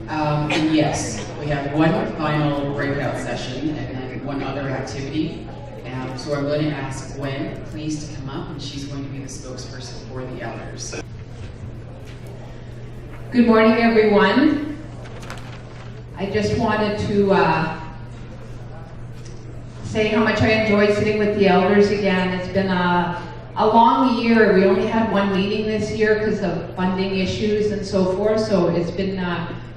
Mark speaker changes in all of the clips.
Speaker 1: And yes, we have one final breakout session and then one other activity. So I'm going to ask Gwen, please, to come up, and she's going to be the spokesperson for the elders.
Speaker 2: Good morning, everyone. I just wanted to say how much I enjoyed sitting with the elders again. It's been a long year. We only had one meeting this year because of funding issues and so forth, so it's been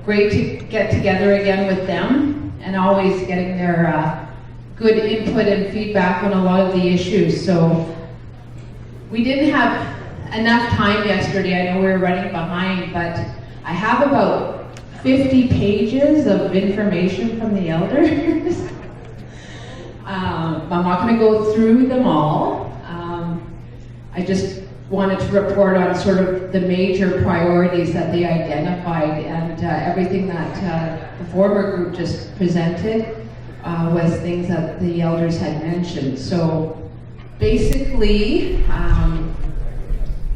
Speaker 2: great to get together again with them and always getting their good input and feedback on a lot of the issues. So we didn't have enough time yesterday. I know we were running behind, but I have about 50 pages of information from the elders. I'm not going to go through them all. I just wanted to report on sort of the major priorities that they identified, and everything that the former group just presented was things that the elders had mentioned. So basically,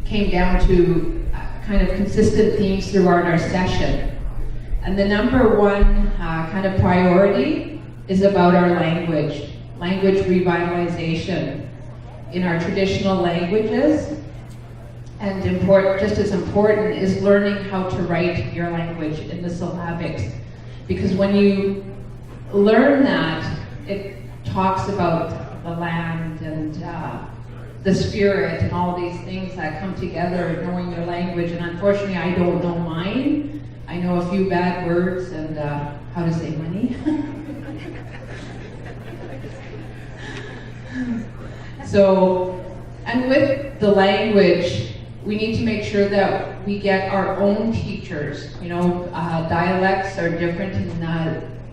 Speaker 2: came down to kind of consistent themes throughout our session. And the number one kind of priority is about our language revitalization in our traditional languages. And just as important is learning how to write your language in the syllabics. Because when you learn that, it talks about the land and the spirit and all these things that come together knowing your language. And unfortunately, I don't know mine. I know a few bad words and how to say money. So, and with the language, we need to make sure that we get our own teachers. You know, dialects are different in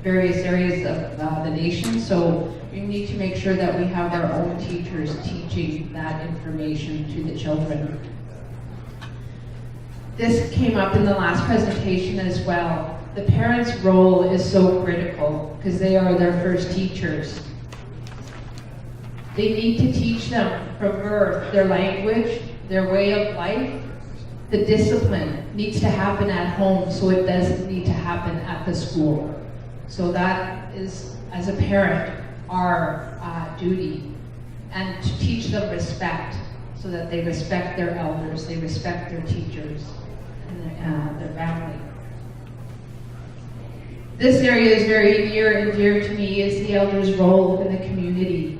Speaker 2: various areas of the nation, so we need to make sure that we have our own teachers teaching that information to the children. This came up in the last presentation as well. The parents' role is so critical because they are their first teachers. They need to teach them from birth their language, their way of life. The discipline needs to happen at home, so it doesn't need to happen at the school. So that is, as a parent, our duty. And to teach them respect, so that they respect their elders, they respect their teachers, and their family. This area is very near and dear to me, is the elders' role in the community.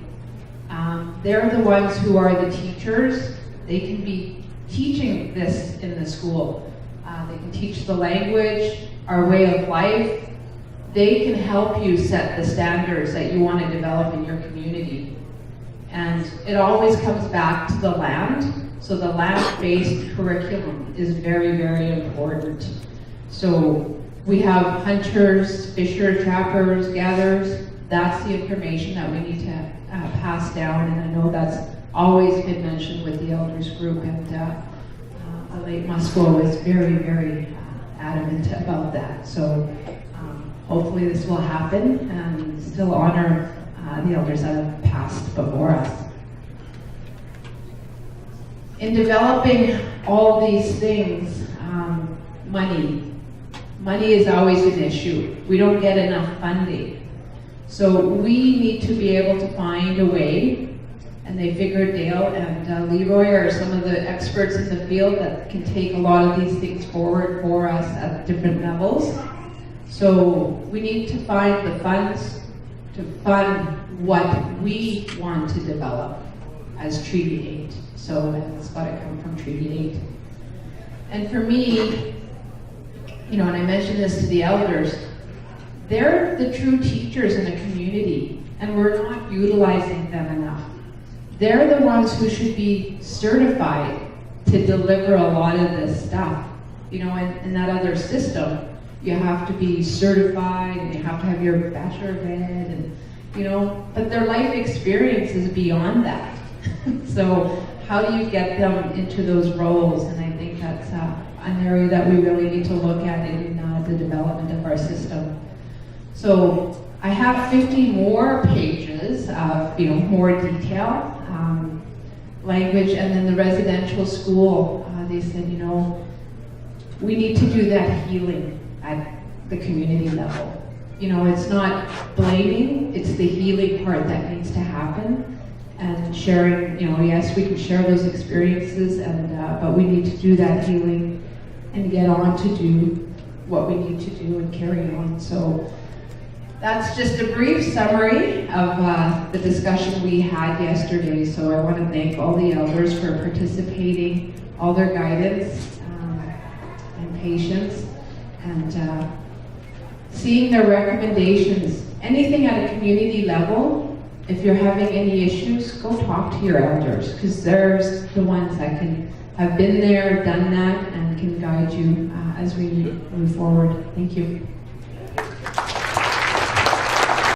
Speaker 2: They're the ones who are the teachers. They can be teaching this in the school. They can teach the language, our way of life. They can help you set the standards that you want to develop in your community. And it always comes back to the land. So the land-based curriculum is very, very important. So we have hunters, fishers, trappers, gatherers. That's the information that we need to pass down, and I know that's always been mentioned with the elders group, and the late Musco was very, very adamant about that. So hopefully this will happen and still honor the elders that have passed before us. In developing all these things, money is always an issue. We don't get enough funding. So we need to be able to find a way, and they figured Dale and Leroy are some of the experts in the field that can take a lot of these things forward for us at different levels. So we need to find the funds to fund what we want to develop as Treaty 8. So it's got to come from Treaty 8. And for me, you know, and I mentioned this to the elders, they're the true teachers in the community, and we're not utilizing them enough. They're the ones who should be certified to deliver a lot of this stuff. You know, in that other system, you have to be certified, and you have to have your Bachelor of Ed, and, you know, but their life experience is beyond that. So how do you get them into those roles? And I think that's an area that we really need to look at in the development of our system. So I have 50 more pages of, you know, more detail, language, and then the residential school. They said, you know, we need to do that healing at the community level. You know, it's not blaming, it's the healing part that needs to happen. And sharing, you know, yes, we can share those experiences, and but we need to do that healing and get on to do what we need to do and carry on. So that's just a brief summary of the discussion we had yesterday. So I want to thank all the elders for participating, all their guidance and patience, and seeing their recommendations. Anything at a community level, if you're having any issues, go talk to your elders, because they're the ones that can have been there, done that, and can guide you as we move forward. Thank you.